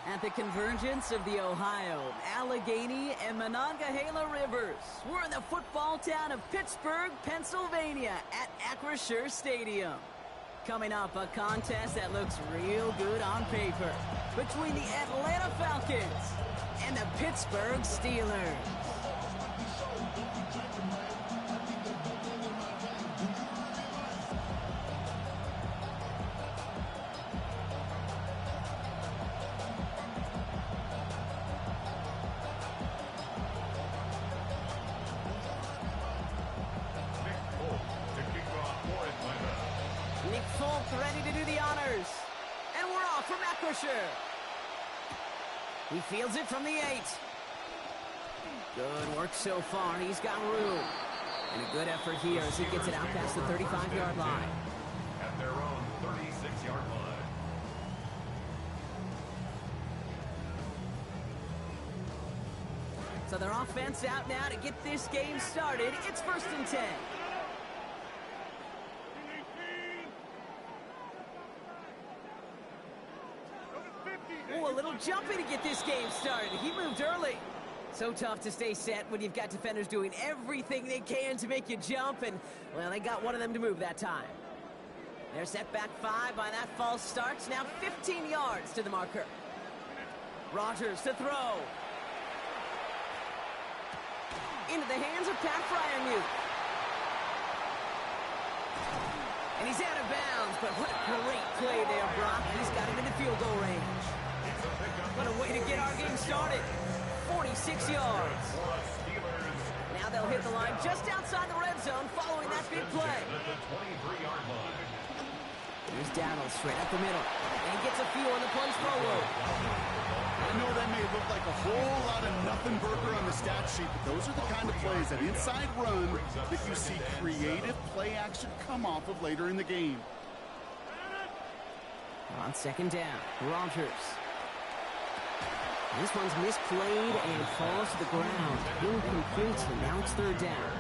At the convergence of the Ohio, Allegheny, and Monongahela Rivers, we're in the football town of Pittsburgh, Pennsylvania at Acrisure Stadium. Coming up, a contest that looks real good on paper between the Atlanta Falcons and the Pittsburgh Steelers. Ready to do the honors. And we're off from Acrisure. He fields it from the 8. Good work so far. He's got room. And a good effort here as he gets it out past the 35-yard line. At their own 36-yard line. So their offense out now to get this game started. It's 1st and 10. Oh, a little jumping to get this game started. He moved early. So tough to stay set when you've got defenders doing everything they can to make you jump, and, well, they got one of them to move that time. They're set back 5 by that false start. Now 15 yards to the marker. Rodgers to throw. Into the hands of Pat Fryermuth. And he's out of bounds, but what a great play there, Brock. He's got him into field goal range. What a way to get our game started. 46 yards. Now they'll hit the line just outside the red zone following that big play. Here's Dowdle straight up the middle. And he gets a few on the plays forward. I know that may look like a whole lot of nothing burger on the stat sheet, but those are the kind of plays, that inside run, that you see creative play action come off of later in the game. On 2nd down, Rodgers. This one's misplayed and falls to the ground. Incomplete, and now it's 3rd down.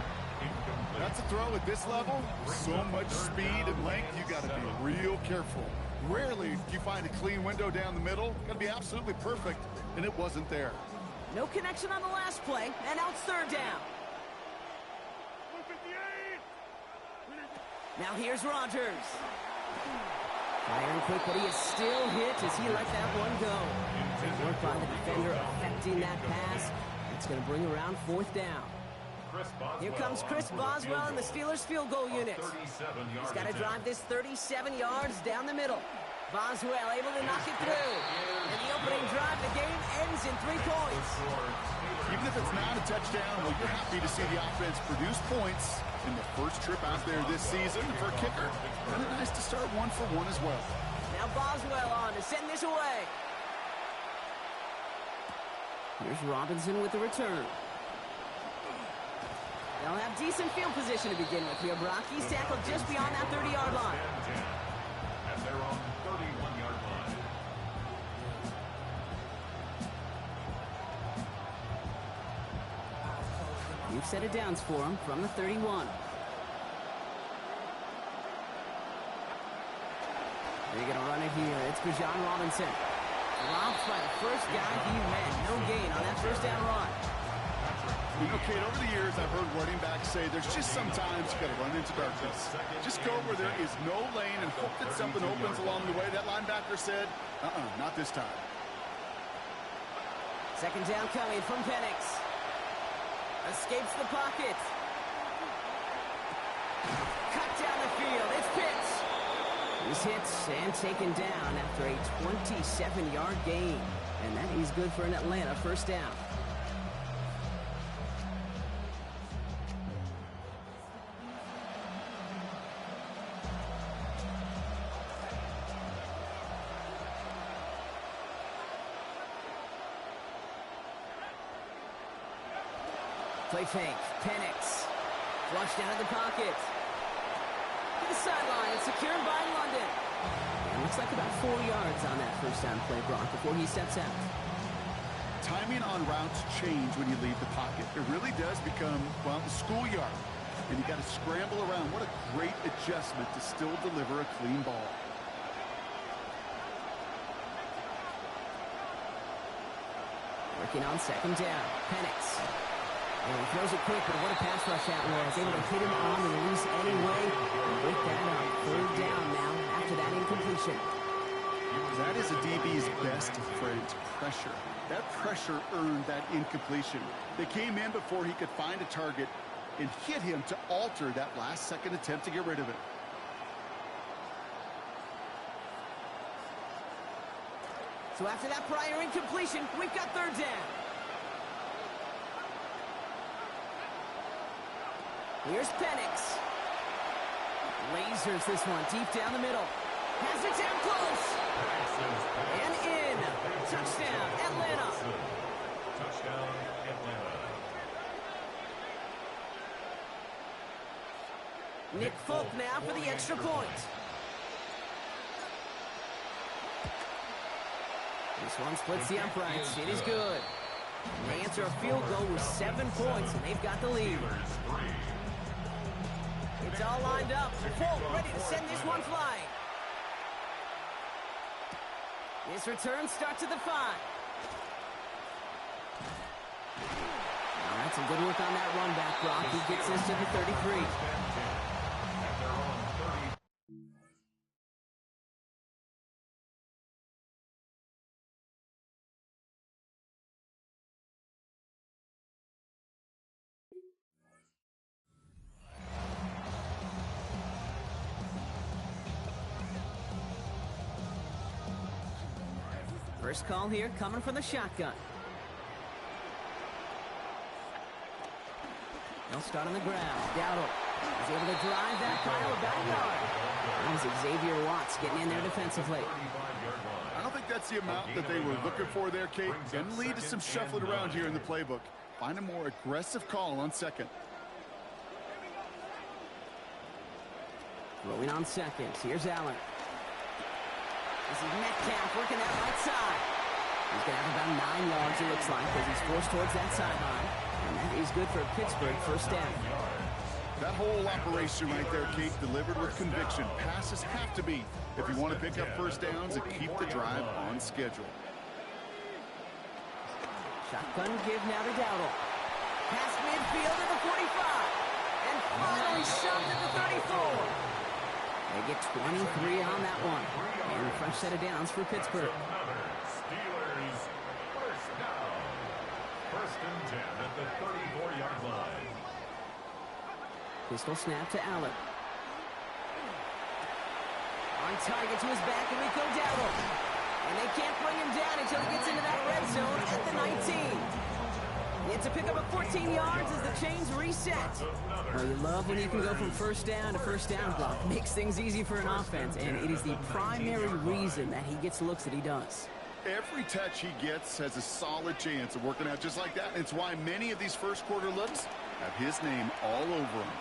That's a throw at this level. So much speed and length, you got to be real careful. Rarely do you find a clean window down the middle. Got to be absolutely perfect, and it wasn't there. No connection on the last play, and now it's 3rd down. Now here's Rodgers. Firing quick, but he is still hit as he let that one go. Good work by the defender affecting that pass. It's going to bring around 4th down. Here comes Chris Boswell in the Steelers field goal unit. He's got to drive this 37 yards down the middle. Boswell able to knock it through. And the opening drive, the game ends in 3 points. Even if it's not a touchdown, well, you're happy to see the offense produce points in the first trip out there this season. For a kicker, kind of nice to start 1 for 1 as well. Now Boswell on to send this away. Here's Robinson with the return. They'll have decent field position to begin with here, Brock. He's tackled just beyond that 30-yard line. At their own 31-yard line. You've set it downs for him from the 31. They're going to run it here. It's Bijan Robinson. Dropped by the first guy he met. No gain on that 1st down run. You know, Kate, over the years, I've heard running backs say there's just sometimes you got to run into darkness. Just go where there is no lane and hope that something opens along the way. That linebacker said, not this time. 2nd down coming from Penix. Escapes the pocket. Cut down the field. It's Pitts. He's hit and taken down after a 27-yard gain. And that is good for an Atlanta first down. Play fake. Penix. Flushed out of the pocket. To the sideline. It's secured by London. And looks like about 4 yards on that first down play, Brock, before he steps out. Timing on routes change when you leave the pocket. It really does become, well, the schoolyard. And you got to scramble around. What a great adjustment to still deliver a clean ball. Working on second down. Penix. And he throws it quick, but what a pass rush that was. Able to hit him on the release anyway. And with that up, third down now after that incompletion. That is a DB's best friend, pressure. That pressure earned that incompletion. They came in before he could find a target and hit him to alter that last-second attempt to get rid of it. So after that prior incompletion, we've got third down. Here's Penix. Lasers this one deep down the middle. Has it down close. And in. Touchdown, Atlanta. Touchdown, Atlanta. Nick Folk now for the extra point. This one splits the uprights. It is good. And they answer a field goal with 7 points, and they've got the lead. It's all lined up. Folk ready to send this one flying. This return starts at the 5. All right, some good work on that run back, Brock. He gets this to the 33. First call here coming from the shotgun. They'll start on the ground. Dowdle is able to drive that pile about a yard. That is Xavier Watts getting in there defensively. I don't think that's the amount that they were looking for there, Kate. Going to lead to some shuffling around here in the playbook. Find a more aggressive call on second. Throwing on second. Here's Allen. This is Metcalf working that right side. He's going to have about 9 yards, it looks like, as he's forced towards that sideline. And that is good for Pittsburgh first down. That whole operation right there, Kate, delivered with conviction. Passes have to be if you want to pick up first downs and keep the drive on schedule. Shotgun give now to Dowdle. Past midfield at the 45. And finally shoved at the 34. They get 23 on that one. And a fresh set of downs for Pittsburgh. Steelers first down. First and 10 at the 34-yard line. Pistol snap to Allen. On target to his back, and we go Dowdle. And they can't bring him down until he gets into that red zone at the 19. It's a pickup of 14 yards as the chains reset. Well, you love when you can go from first down to first down block. Makes things easy for an offense, and it is the primary reason that he gets the looks that he does. Every touch he gets has a solid chance of working out just like that. It's why many of these first quarter looks have his name all over them.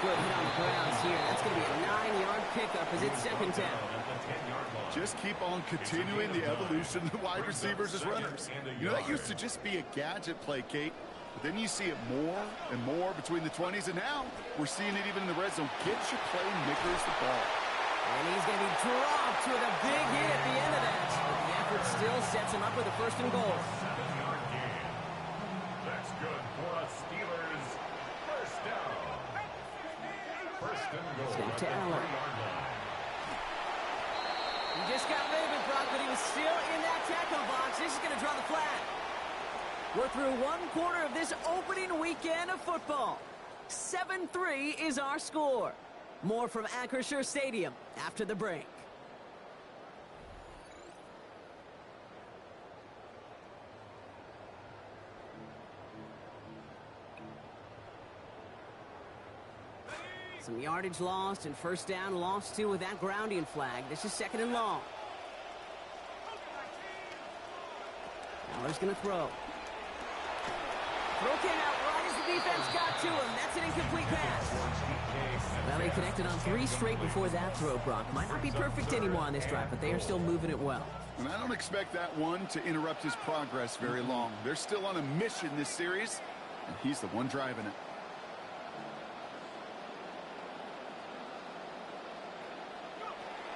Good hit on the grounds here. That's going to be a 9-yard pickup as it's second down. Just keep on continuing the evolution of the wide receivers as runners. You know, that used to just be a gadget play, Kate. But then you see it more and more between the 20s, and now we're seeing it even in the red zone. Get your playmakers the ball. And he's going to be dropped with a big hit at the end of that. But the effort still sets him up with a first and goal. 7-yard gain. That's good for a Steelers first down. First and goal. Snap to Allen. 30-yard line. He just got rid of it, Brock, but he was still in that tackle box. This is going to draw the flag. We're through 1 quarter of this opening weekend of football. 7-3 is our score. More from Acrisure Stadium after the break. Some yardage lost and first down lost too with that grounding flag. This is 2nd and long. Aller's going to throw. Throw came out right as the defense got to him. That's an incomplete pass. Well, they connected on 3 straight before that throw, Brock. Might not be perfect anymore on this drive, but they are still moving it well. And I don't expect that one to interrupt his progress very long. They're still on a mission this series, and he's the one driving it.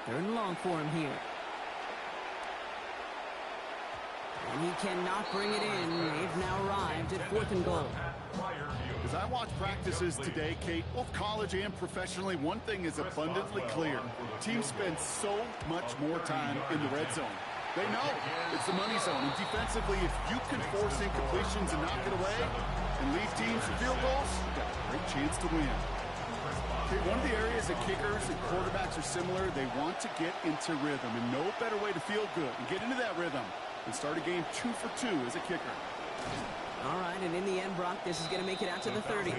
Third and long for him here. And he cannot bring it in. They've now arrived at 4th and goal. As I watch practices today, Kate, both college and professionally, one thing is abundantly clear. Teams spend so much more time in the red zone. They know it's the money zone. And defensively, if you can force incompletions and knock it away and lead teams to field goals, you've got a great chance to win. Okay, one of the areas that kickers and quarterbacks are similar, they want to get into rhythm. And no better way to feel good and get into that rhythm and start a game 2 for 2 as a kicker. All right, and in the end, Brock, this is going to make it out to the 30.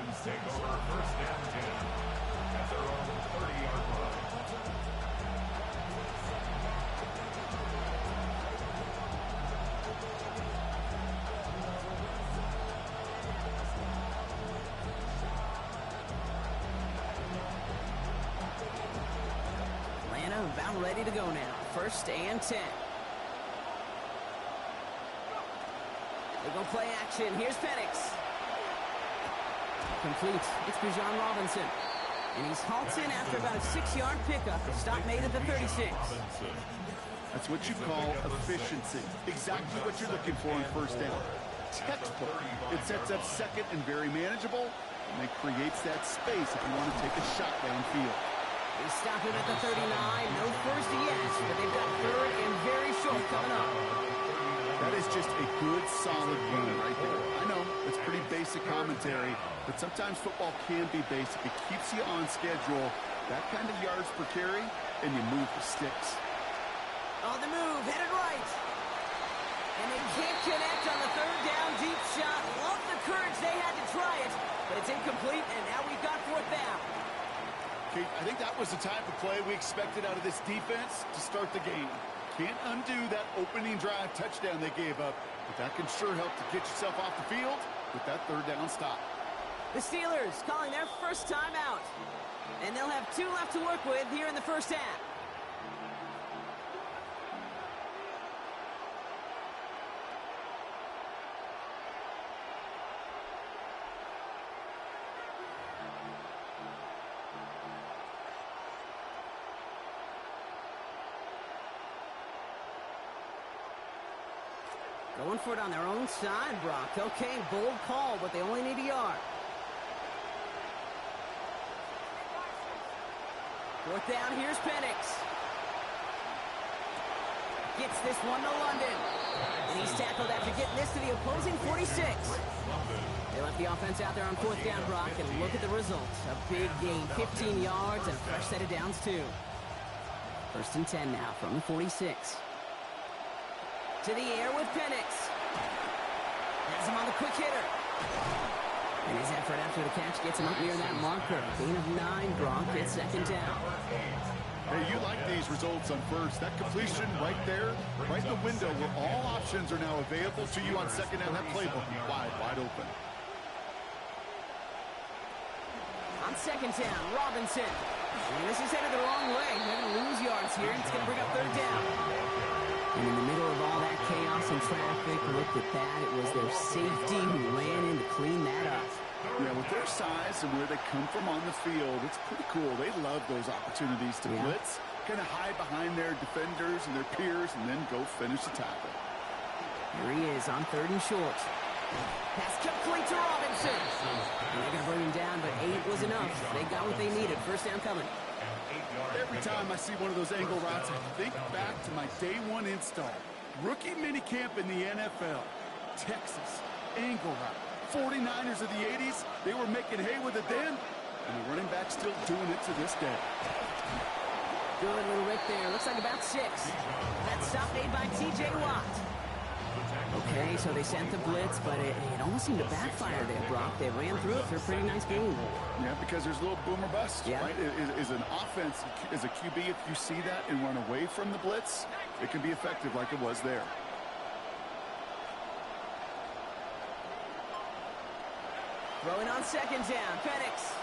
Atlanta about ready to go now. 1st and 10. They go play action. Here's Penix. Complete. It's Bijan Robinson. And he's halted after about a 6-yard pickup. Stop made at the 36. That's what you call efficiency. Exactly what you're looking for in first down. Textbook. It sets up 2nd and very manageable, and it creates that space if you want to take a shot downfield. They stop him at the 39. No first yet, but they've got 3rd and very short coming up. That is just a good, solid run right there. I know, it's pretty basic commentary, but sometimes football can be basic. It keeps you on schedule, that kind of yards per carry, and you move the sticks. On the move, headed right. And they can't connect on the 3rd down deep shot. Love the courage they had to try it, but it's incomplete, and now we've got 4th down. Kate, I think that was the type of play we expected out of this defense to start the game. Can't undo that opening drive touchdown they gave up, but that can sure help to get yourself off the field with that 3rd down stop. The Steelers calling their first time out, and they'll have 2 left to work with here in the first half. Going for it on their own side, Brock. Okay, bold call, but they only need a yard. 4th down, here's Penix. Gets this one to London. And he's tackled after getting this to the opposing 46. They left the offense out there on 4th down, Brock, and look at the results. A big gain, 15 yards, and a fresh set of downs, too. 1st and 10 now from the 46. To the air with Penix. Has him on the quick hitter. And his effort after the catch gets him up near that marker. Gain of 9, Brock. It's 2nd down. Hey, you like these results on first. That completion right there, right in the window where all options are now available to you on 2nd down. That playbook wide open. On 2nd down, Robinson. And this is headed the wrong way. They're going to lose yards here. It's going to bring up 3rd down. And in the middle of all that chaos and traffic, look at that. It was their safety who ran in to clean that up. Yeah, with their size and where they come from on the field, it's pretty cool. They love those opportunities to blitz, kind of hide behind their defenders and their peers, and then go finish the tackle. Here he is on 3rd and short. Pass complete to Robinson. And they're going to bring him down, but 8 was enough. They got what they needed. First down coming. Every time I see one of those angle routes, I think back to my day 1 install. Rookie minicamp in the NFL. Texas, angle route, 49ers of the 80s, they were making hay with it then, and the running back's still doing it to this day. Good little rip there. Looks like about 6. That stop made by T.J. Watt. Okay, so they sent the blitz, but it almost seemed to backfire there, Brock. They ran through it for a pretty nice game. Yeah, because there's a little boom or bust, right? Is an offense, as a QB, if you see that and run away from the blitz, it can be effective like it was there. Throwing on second down, Penix.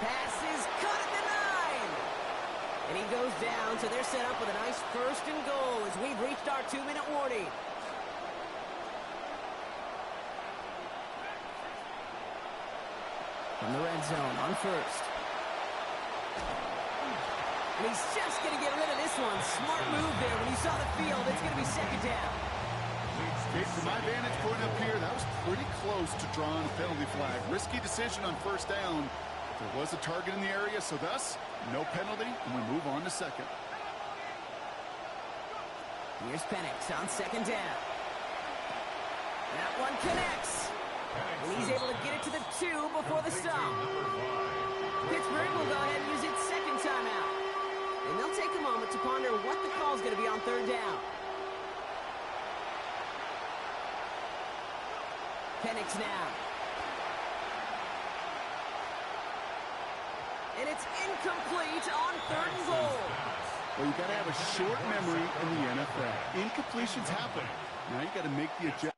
Pass is caught at the 9. And he goes down, so they're set up with a nice 1st and goal as we've reached our 2-minute warning. From the red zone on 1st. And he's just going to get rid of this one. Smart move there when he saw the field. It's going to be second down. Okay, from my vantage point up here, that was pretty close to drawing a penalty flag. Risky decision on 1st down. There was a target in the area, so thus, no penalty, and we move on to second. Here's Penix on second down. That one connects. And he's able to get it to the 2 before the stop. Pittsburgh will go ahead and use its second timeout. And they'll take a moment to ponder what the call is going to be on 3rd down. Penix now. And it's incomplete on 3rd and goal. Well, you got to have a short memory in the NFL. Incompletions happen. Now you got to make the adjustment.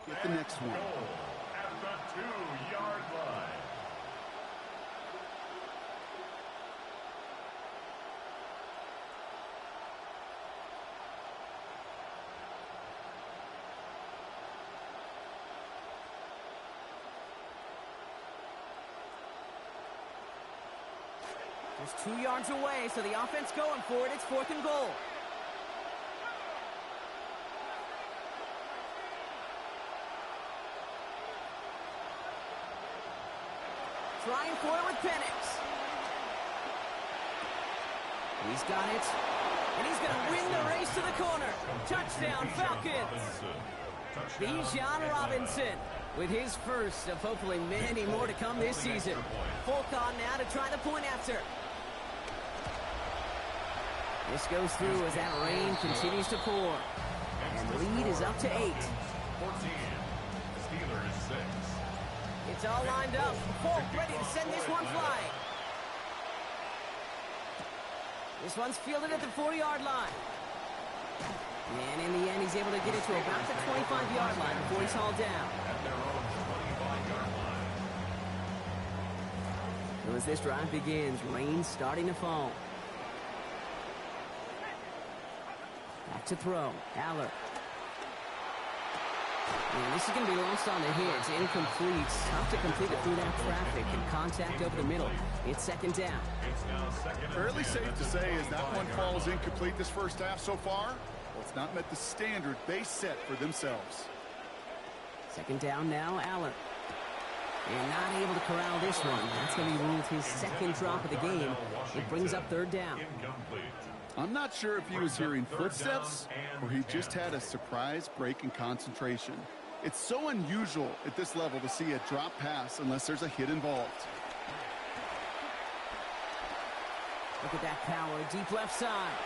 Get the next one. At the 2-yard line. Just 2 yards away, so the offense going for it. It's 4th and goal. Trying for it with Penix. He's got it. And he's going to win the race to the corner. Touchdown, Falcons. Bijan Robinson with his first of hopefully many more to come this season. Falcon now to try the point after. This goes through as that rain continues to pour. And the lead is up to 8. 14. Steelers 6. It's all lined up. Falk ready to send this one flying. This one's fielded at the 4-yard line. And in the end, he's able to get it to about the 25-yard line before he's hauled down. At their own 25-yard line. So as this drive begins, rain starting to fall. Back to throw. Aller. And this is going to be lost on the hit. It's incomplete. Tough to complete it through that traffic and contact over the middle. It's second down. Fairly safe to say as that one falls incomplete this first half so far. Well, it's not met the standard they set for themselves. Second down now, Aller. And not able to corral this one. That's going to be ruled his second drop of the game. It brings up 3rd down. I'm not sure if he was hearing footsteps or he just had a surprise break in concentration. It's so unusual at this level to see a drop pass unless there's a hit involved. Look at that power, deep left side.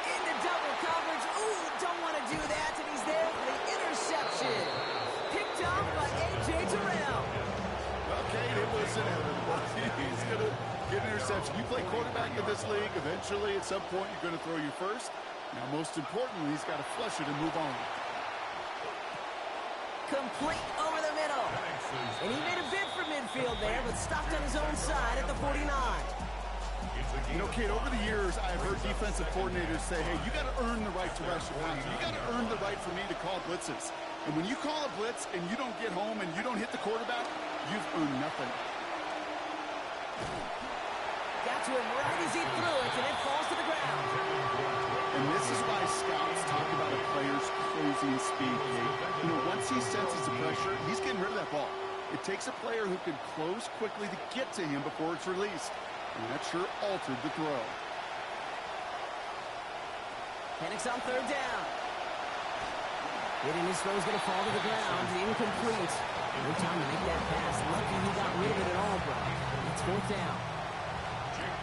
Into double coverage. Ooh, don't want to do that, and he's there for the interception. Picked off by A.J. Terrell. Okay, it was inevitable. He's going to get an interception. You play quarterback in this league, eventually at some point you're going to throw your first. Now, most importantly, he's got to flush it and move on. Complete over the middle. And he made a bid for midfield. field there, but stopped on his own side at the 49. You know, Kate, over the years, I've heard defensive coordinators say, hey, you got to earn the right to rush your passer. You got to earn the right for me to call blitzes. And when you call a blitz and you don't get home and you don't hit the quarterback, you've earned nothing. Got to him right as he threw it, and it falls to the ground. And this is why scouts talk about a player's closing speed, Kate. You know, once he senses the pressure, he's getting rid of that ball. It takes a player who can close quickly to get to him before it's released. And that sure altered the throw. Penix on third down. Hitting his throw is going to fall to the ground. Incomplete. No time to make that pass. Lucky he got rid of it at all, bro. It's fourth down.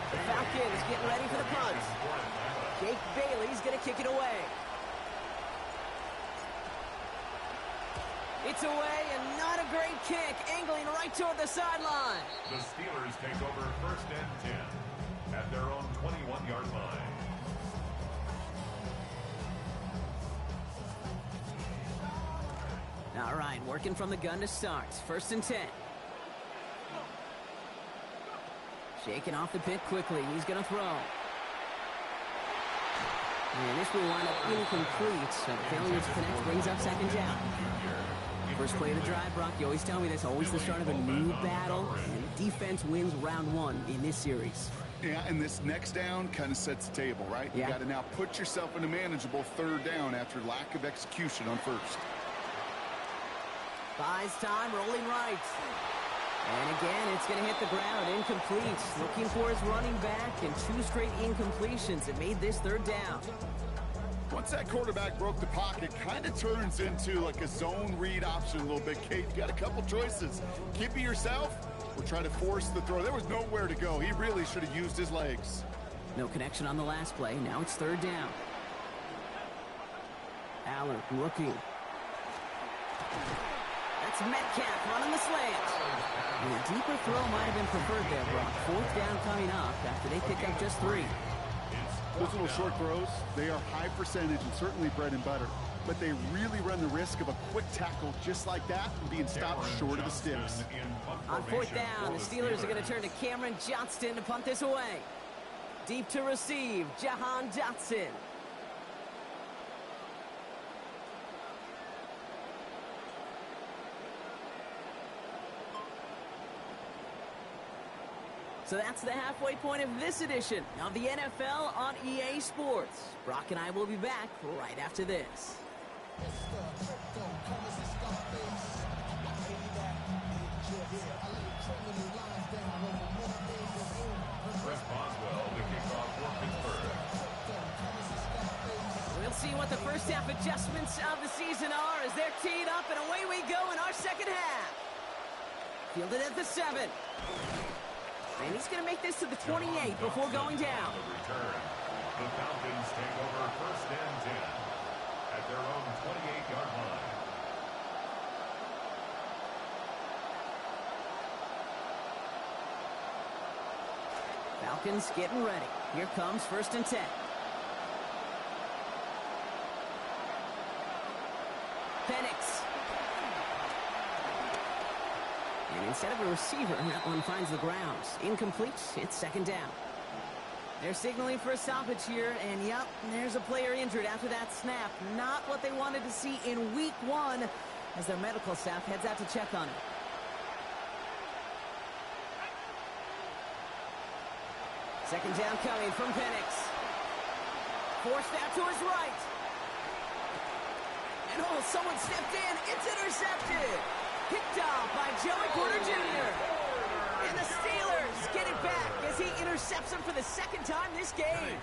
The Falcons getting ready for the punt. Jake Bailey's going to kick it away. It's away, and not a great kick, angling right toward the sideline. The Steelers take over first and 10 at their own 21-yard line. All right, working from the gun to start. First and 10. Shaking off the pit quickly. He's going to throw. And this will wind up incomplete. So failure to connect brings up second down. First play of the drive, Brock, you always tell me that's always the start of a new battle. And the defense wins round one in this series. Yeah, and this next down kind of sets the table, right? Yeah. You got to now put yourself in a manageable third down after lack of execution on first. Buys time, rolling right. And again, it's going to hit the ground, incomplete. Looking for his running back, and two straight incompletions. It made this third down. Once that quarterback broke the pocket, kind of turns into like a zone read option a little bit, Kate. You got a couple choices. Keep it yourself or try to force the throw. There was nowhere to go. He really should have used his legs. No connection on the last play. Now it's third down. Allen looking. That's Metcalf running the slant. And a deeper throw might have been preferred there, Brock. Fourth down coming up after they pick up just 3. Those little short throws, they are high percentage and certainly bread and butter. But they really run the risk of a quick tackle just like that and being stopped short of the sticks. On fourth down, the Steelers are going to turn to Cameron Johnston to punt this away. Deep to receive, Jahan Dotson. So that's the halfway point of this edition of the NFL on EA Sports. Brock and I will be back right after this. We'll see what the first half adjustments of the season are as they're teed up, and away we go in our second half. Fielded at the 7. And he's going to make this to the 28 before going down. The Falcons take over first and 10 at their own 28-yard line. Falcons getting ready. Here comes first and 10. Penix. And instead of a receiver, that one finds the ground. Incomplete. It's second down. They're signaling for a stoppage here, and yep, there's a player injured after that snap. Not what they wanted to see in week 1 as their medical staff heads out to check on him. Second down coming from Penix. Forced out to his right. And oh, someone stepped in. It's intercepted. Picked off by Joey Porter Jr. And the Steelers get it back as he intercepts him for the second time this game.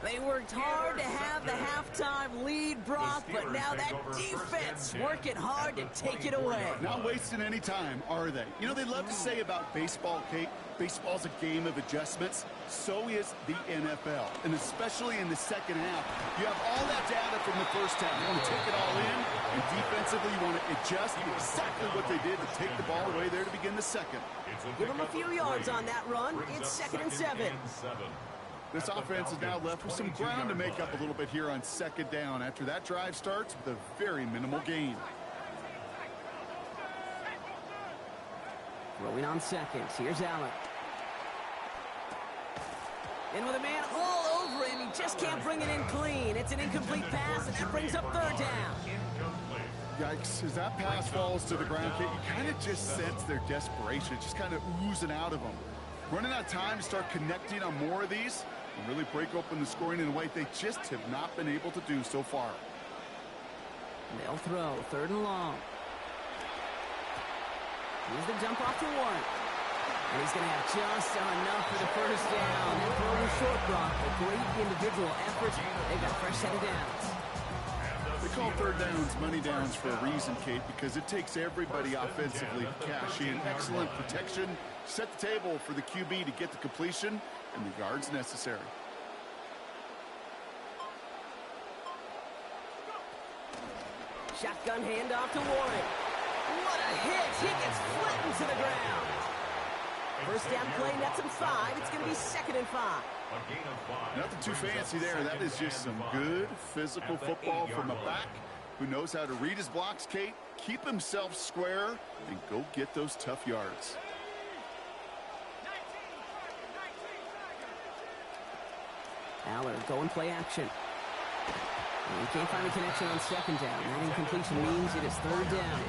They worked hard to have the halftime lead, Brock, but now that defense working hard to take it away. Not wasting any time, are they? You know, they love to say about baseball, Kate, baseball's a game of adjustments. So is the NFL, and especially in the second half. You have all that data from the first half. You want to take it all in, and defensively you want to adjust exactly what they did to take the ball away there to begin the second. Give them a few yards on that run. It's second and 7. This offense is now left with some ground to make up a little bit here on second down after that drive starts with a very minimal gain. Throwing on seconds. Here's Allen. In with a man all over him. He just can't bring it in clean. It's an incomplete pass, and that brings up third down. Yikes. As that pass falls to the ground, Kate, you kind of just sense their desperation. Just kind of oozing out of them. Running out of time to start connecting on more of these and really break open the scoring in a way they just have not been able to do so far. They'll throw. Third and long. Here's the jump off to Warren. And he's going to have just enough for the first down. That throw was short, Brock. A great individual effort. They've got a fresh set of downs. They call third downs money downs for a reason, Kate, because it takes everybody offensively to cash in. Excellent protection. Set the table for the QB to get the completion and the yards necessary. Shotgun handoff to Warren. What a hit! He gets flattened to the ground. First down play, nets him 5. It's going to be 2nd and 5. Nothing too fancy there. That is just some good physical football from a back who knows how to read his blocks, Kate, keep himself square, and go get those tough yards. Aller going play action. And he can't find a connection on 2nd down. That incompletion means it is 3rd down.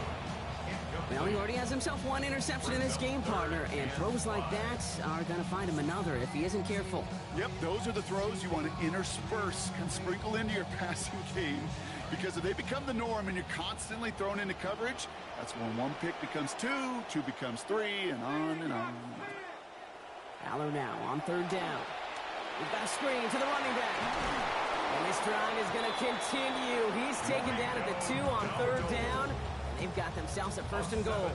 Well, he already has himself 1 interception in this game, partner, and throws like that are going to find him another if he isn't careful. Yep, those are the throws you want to intersperse and sprinkle into your passing game, because if they become the norm and you're constantly thrown into coverage, that's when 1 pick becomes 2, 2 becomes 3, and on and on. Aller now on 3rd down. We've got a screen to the running back. And this drive is going to continue. He's taken down at the 2 on 3rd down. They've got themselves a 1st and goal.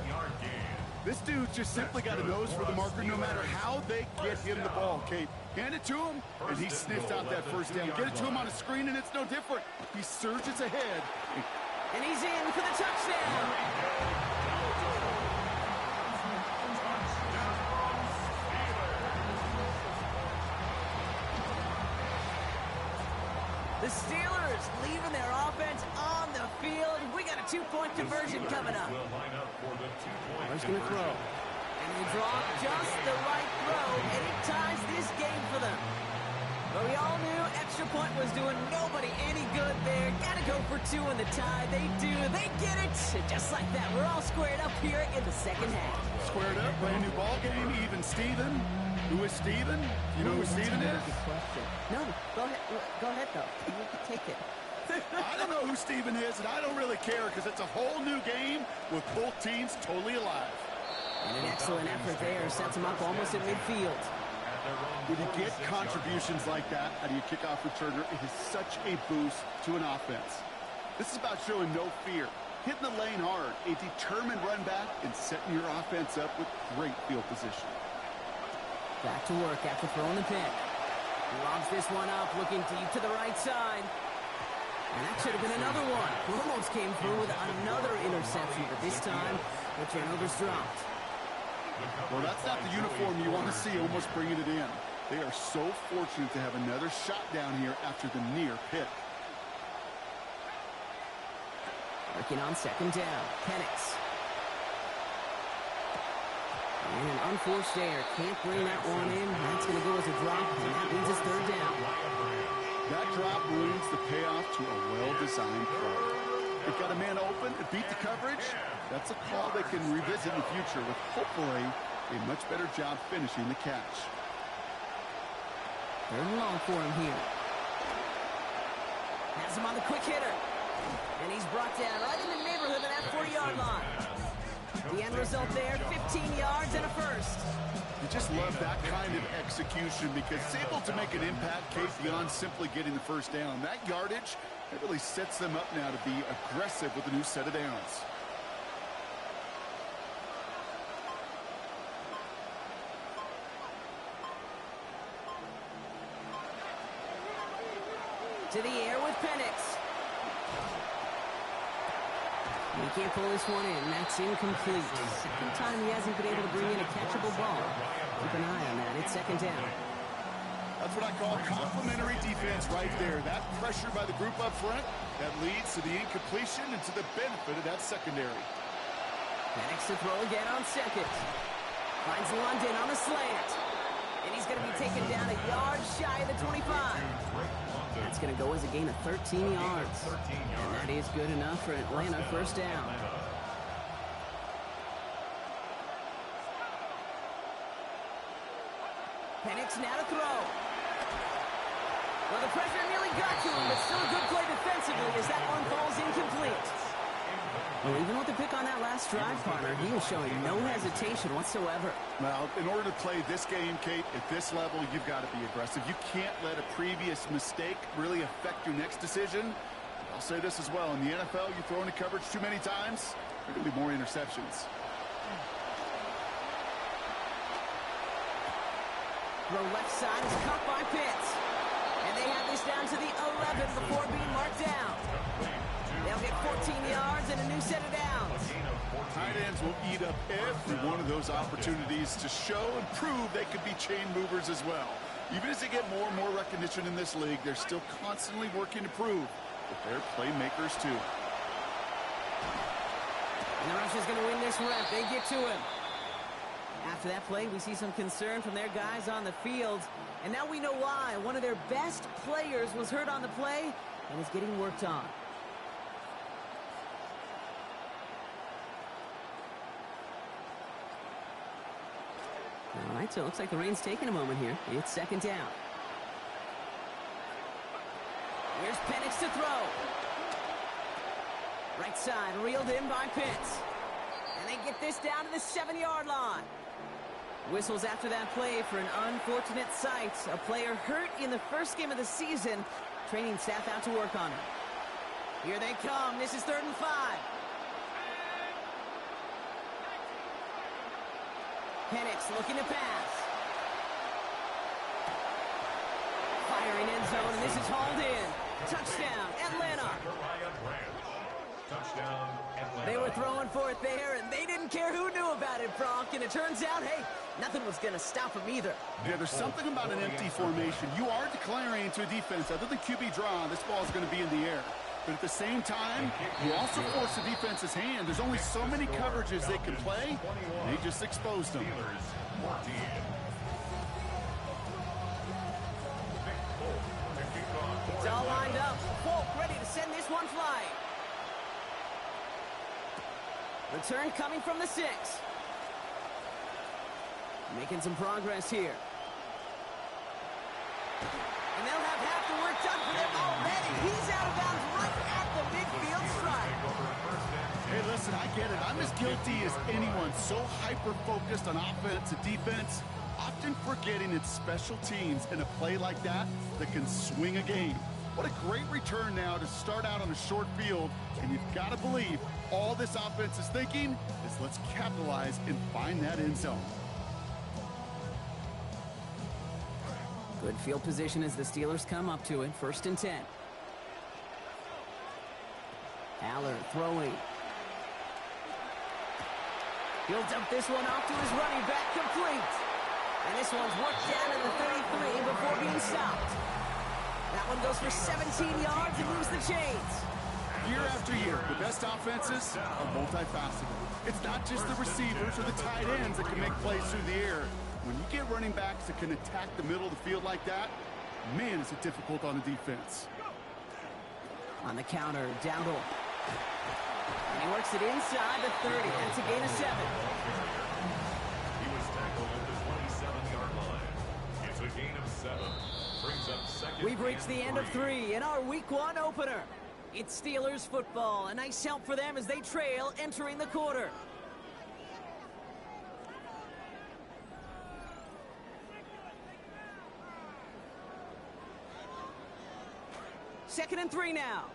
This dude's just simply got a nose for the marker no matter how they get him the ball, Kate. Hand it to him, and he sniffs out that 1st down. Get it to him on a screen, and it's no different. He surges ahead. And he's in for the touchdown. The Steelers leaving their offense on the field. We got a 2-point conversion coming up. Aller's going to throw. And they draw just the right throw, and it ties this game for them. But we all knew extra point was doing nobody any good there. Got to go for 2 in the tie. They do. They get it. Just like that. We're all squared up here in the 2nd half. Squared up, brand new ball game, even Steven. Who is Steven? You know who Steven is? No, go ahead, though. You can take it. I don't know who Steven is, and I don't really care because it's a whole new game with both teams totally alive. And an excellent effort there sets him up almost at midfield. When you get contributions like that out of your kickoff returner, it is such a boost to an offense. This is about showing no fear, hitting the lane hard, a determined run back, and setting your offense up with great field position. Back to work after throwing the pick. He lobs this one up, looking deep to the right side. And that should have been another one. Almost came through with another interception, but this time, the turnover's dropped. Well, that's not the uniform you want to see almost bringing it in. They are so fortunate to have another shot down here after the near pick. Working on 2nd down. Penix. And an unforced error. Can't bring that one in. That's going to go as a drop, and that means it's 3rd down. That drop ruins the payoff to a well-designed play. They've got a man open and beat the coverage. That's a call they can revisit in the future with hopefully a much better job finishing the catch. 3rd and long for him here. Has him on the quick hitter. And he's brought down right in the neighborhood of that 40-yard line. The end result there, 15 yards and a 1st. You just love that kind of execution because it's able to make an impact, Kate, beyond simply getting the 1st down. That yardage, it really sets them up now to be aggressive with a new set of downs. To the air with Penix. He can't pull this one in. That's incomplete. 2nd time he hasn't been able to bring in a catchable ball. Keep an eye on that. It's 2nd down. That's what I call complementary defense right there. That pressure by the group up front, that leads to the incompletion and to the benefit of that secondary. Penix to throw again on 2nd. London on the slant. And he's going to be taken down a yard shy of the 25. That's going to go as a gain of 13 yards. And that is good enough for Atlanta first down. Penix now to throw. Well, the pressure nearly got to him, but still a good play defensively as that one falls incomplete. Well, even with the pick on that last drive, partner, he was showing no hesitation whatsoever. Well, in order to play this game, Kate, at this level, you've got to be aggressive. You can't let a previous mistake really affect your next decision. I'll say this as well. In the NFL, you throw into coverage too many times, there are going to be more interceptions. Throw left side is caught by Pitts. And they have this down to the 11 before being marked down. They'll get 14 yards and a new set of downs. Tight ends will eat up every one of those opportunities to show and prove they could be chain movers as well. Even as they get more and more recognition in this league, they're still constantly working to prove that they're playmakers too. And the rush is going to win this rep. They get to him. After that play, we see some concern from their guys on the field. And now we know why. One of their best players was hurt on the play and is getting worked on. All right, so it looks like the rain's taking a moment here. It's second down. Here's Penix to throw. Right side, reeled in by Pitts. And they get this down to the 7-yard line. Whistles after that play for an unfortunate sight. A player hurt in the first game of the season. Training staff out to work on it. Here they come. This is 3rd and 5. Penix looking to pass. Firing end zone, and this is hauled in. Touchdown, Atlanta. Touchdown, Atlanta. They were throwing for it there, and they didn't care who knew about it, Bronk. And it turns out, hey, nothing was going to stop them either. Yeah, there's something about an empty formation. You are declaring to a defense, other than QB draw, this ball is going to be in the air. But at the same time, you also force the defense's hand. There's only so many coverages they can play. They just exposed them. It's all lined up. Folk ready to send this one flying. Return coming from the 6. Making some progress here. And they'll have half the work done for them already. He's out of bounds right at the midfield stripe. Hey, listen, I get it. I'm as guilty as anyone. So hyper-focused on offense and defense, often forgetting it's special teams in a play like that can swing a game. What a great return now to start out on a short field. And you've got to believe all this offense is thinking is let's capitalize and find that end zone. Good field position as the Steelers come up to it. 1st and 10. Haller throwing. He'll dump this one off to his running back, complete. And this one's worked down in the 33 before being stopped. That one goes for 17 yards and moves the chains. Year after year, the best offenses are multifaceted. It's not just the receivers or the tight ends that can make plays through the air. When you get running backs that can attack the middle of the field like that, man, is it difficult on the defense. On the counter, Dowdle. And he works it inside the 30. That's a gain of 7. He was tackled at the 27-yard line. It's a gain of 7. Brings up second. We've reached the end of 3 in our Week 1 opener. It's Steelers football. A nice help for them as they trail entering the quarter. Second and 3 now.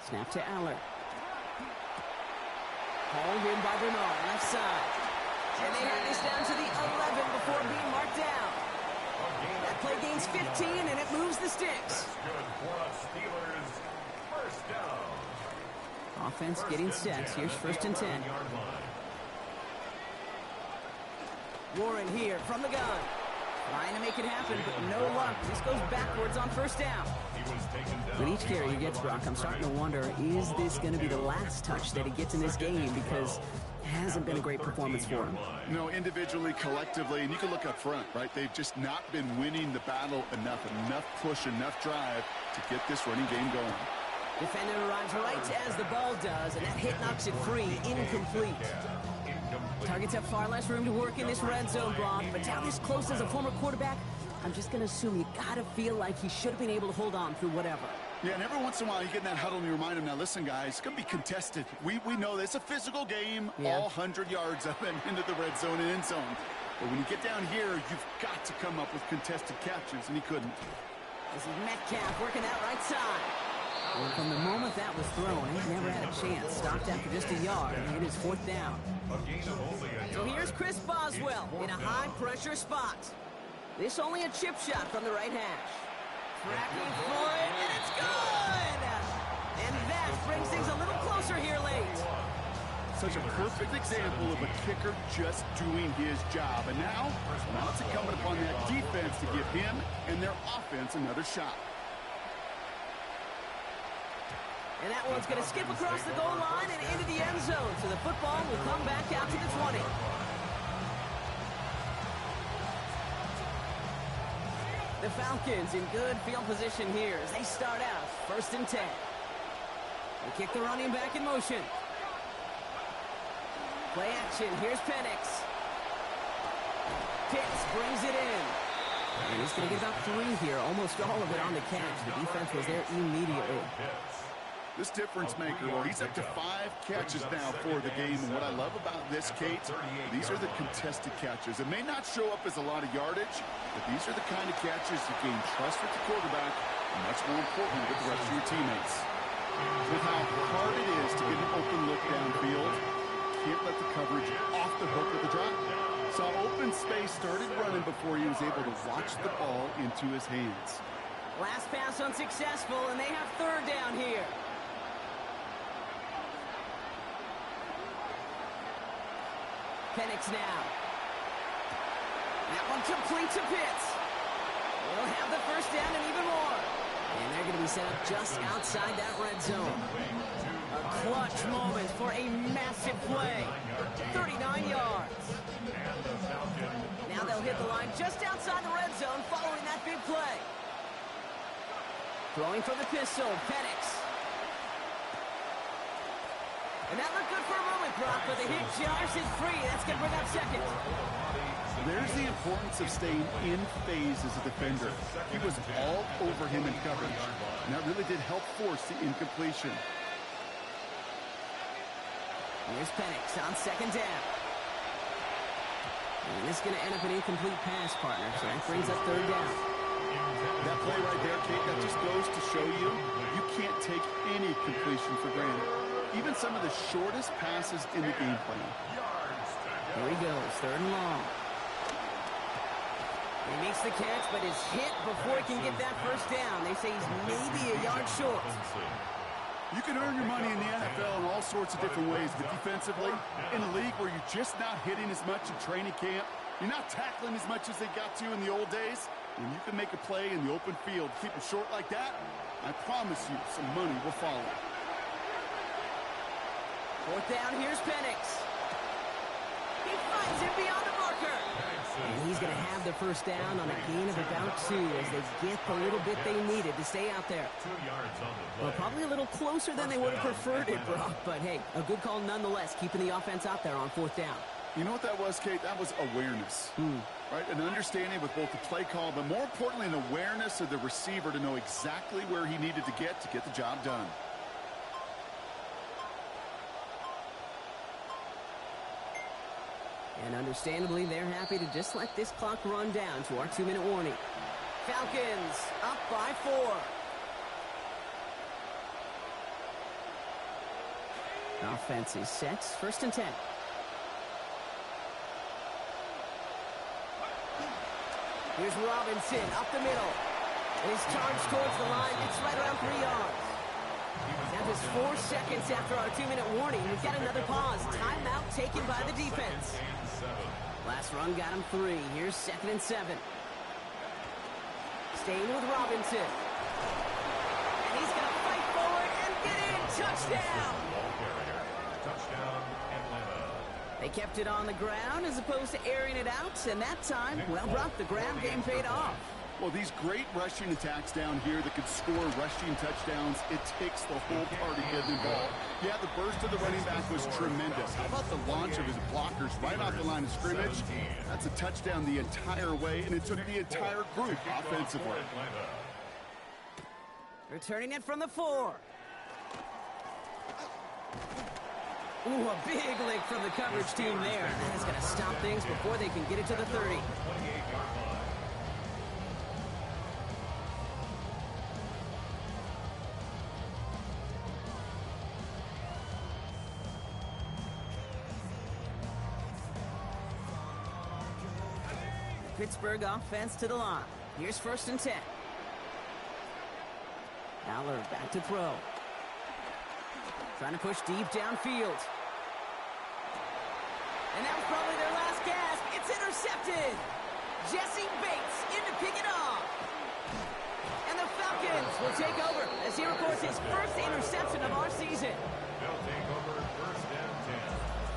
Snap to Aller. Hauled in by Bernard, left side. And they have this down to the 11 before being marked down. That play gains 15, and it moves the sticks. Good for us, Steelers. First down. Offense getting set. Here's 1st and 10. Warren here from the gun. Trying to make it happen, but no luck. This goes backwards on 1st down. With each carry he gets, Brock, I'm starting to wonder, is this going to be the last touch that he gets in this game? Because it hasn't been a great performance for him. No, individually, collectively, and you can look up front, right? They've just not been winning the battle enough push, enough drive to get this running game going. Defender arrives right as the ball does, and that hit knocks it free, incomplete. Targets have far less room to work in this red zone, Brock, but down this close as a former quarterback, I'm just going to assume you got to feel like he should have been able to hold on through whatever. Yeah, and every once in a while you get in that huddle and you remind him, now listen, guys, it's going to be contested. We know this. It's a physical game, all 100 yards up and into the red zone and end zone. But when you get down here, you've got to come up with contested catches, and he couldn't. This is Metcalf working that right side. Well, from the moment that was thrown, he never had a chance. Stopped after just a yard, and it is fourth down. So here's Chris Boswell in a high-pressure spot. This only a chip shot from the right hash. Tracking for it, and it's good! And that brings things a little closer here late. Such a perfect example of a kicker just doing his job. And now it's incumbent upon that defense to give him and their offense another shot. And that one's going to skip across the goal line and into the end zone. So the football will come back out to the 20. The Falcons in good field position here as they start out first and 10. They kick the running back in motion. Play action. Here's Penix. Pitts brings it in. And he's going to get about 3 here, almost all of it on the catch. The defense was there immediately. This difference maker, well, he's up to 5 catches now for the game. And what I love about this, Kate, these are the contested catches. It may not show up as a lot of yardage, but these are the kind of catches you gain trust with the quarterback, and much more important with the rest of your teammates. With how hard it is to get an open look downfield, can't let the coverage off the hook of the drop. Saw open space, started running before he was able to watch the ball into his hands. Last pass unsuccessful, and they have third down here. Penix now. That one complete to Pitts. We'll have the first down and even more. And they're going to be set up just outside that red zone. A clutch moment for a massive play. 39 yards. Now they'll hit the line just outside the red zone following that big play. Throwing for the pistol, Penix. And that looked good for a moment, Brock, but the hit jars it free. That's going to bring up second. There's the importance of staying in phase as a defender. He was all over him in coverage, and that really did help force the incompletion. Here's Penix on second down. And this is going to end up an incomplete pass, partner, so that brings up third down. That play right there, Kate, that just goes to show you, you can't take any completion for granted. Even some of the shortest passes in the game plan. Here he goes, third and long. He makes the catch, but is hit before he can get that first down. They say he's maybe a yard short. You can earn your money in the NFL in all sorts of different ways, but defensively, in a league where you're just not hitting as much in training camp, you're not tackling as much as they got to in the old days, when you can make a play in the open field, keep it short like that, I promise you some money will follow. Fourth down, here's Penix. He finds it beyond the marker. And he's going to have the first down on a gain of about 2 as they get the little bit they needed to stay out there. 2 yards on the play. Well, probably a little closer than they would have preferred it, Brock. But, hey, a good call nonetheless, keeping the offense out there on fourth down. You know what that was, Kate? That was awareness. Right? An understanding with both the play call, but more importantly, an awareness of the receiver to know exactly where he needed to get the job done. And understandably, they're happy to just let this clock run down to our 2-minute warning. Falcons up by 4. Offense is set. First and 10. Here's Robinson up the middle. And his charge towards the line. It's right around 3 yards. Now just 4 seconds after our 2-minute warning. We've got another pause. Timeout taken by the defense. Last run got him 3. Here's 2nd and 7. Staying with Robinson. he's going to fight forward and get in. Touchdown! Touchdown, Atlanta. They kept it on the ground as opposed to airing it out, and that time, well, Brock, the ground game paid off. Well, these great rushing attacks down here that could score rushing touchdowns, it takes the whole party getting involved. Yeah, the burst of the running back was tremendous. How about the launch of his blockers right off the line of scrimmage? That's a touchdown the entire way, and it took the entire group offensively. Returning it from the 4. Ooh, a big lick from the coverage team there. That is going to stop things before they can get it to the 30. 28-yard line. Pittsburgh offense to the line. Here's 1st and 10. Aller back to throw. Trying to push deep downfield. And that was probably their last gasp. It's intercepted. Jesse Bates in to pick it off. And the Falcons will take over as he records his first interception of our season. They'll take over 1st and 10.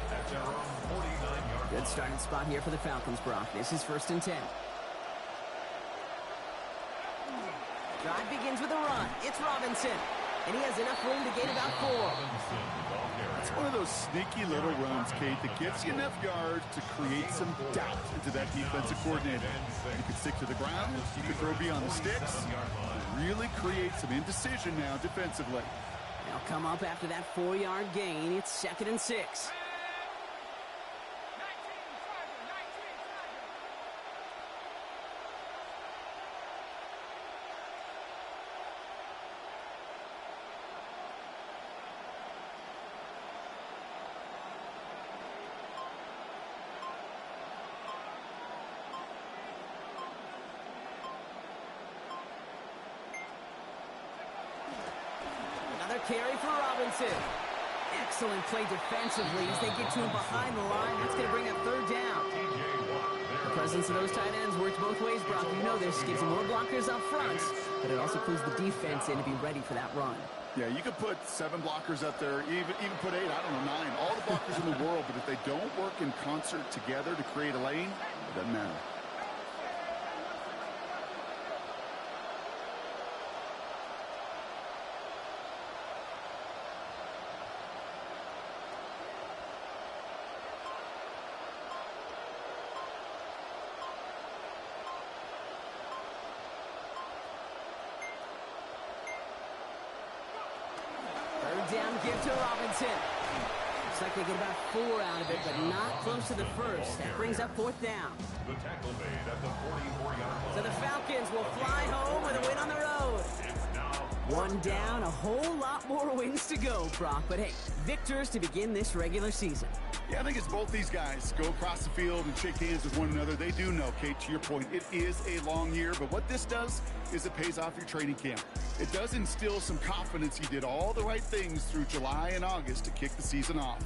That's their own 49-yard. Good starting spot here for the Falcons, Brock. This is 1st and 10. Drive begins with a run. It's Robinson. And he has enough room to gain about 4. It's one of those sneaky little runs, Kate, that gives you enough yards to create some doubt into that defensive coordinator. You can stick to the ground, you can throw beyond the sticks, really create some indecision now defensively. They'll come up after that 4-yard gain. It's 2nd and 6. Carry for Robinson. Excellent play defensively as they get to him behind the line. That's going to bring up 3rd down. The presence of those tight ends works both ways, Brock. You know this. Gives them more blockers up front, but it also clues the defense in to be ready for that run. Yeah, you could put 7 blockers up there, even put 8, I don't know, 9. All the blockers in the world, but if they don't work in concert together to create a lane, it doesn't matter. Down give to Robinson. Looks like they get about 4 out of it, but not close to the first. That brings up 4th down. The tackle made at the 44-yard line. So the Falcons will fly home with a win on the road. One down, a whole lot more wins to go, Brock. But hey, victors to begin this regular season. Yeah, I think it's both these guys go across the field and shake hands with one another. They do know, Kate, to your point, it is a long year, but what this does is it pays off your training camp. It does instill some confidence. You did all the right things through July and August to kick the season off.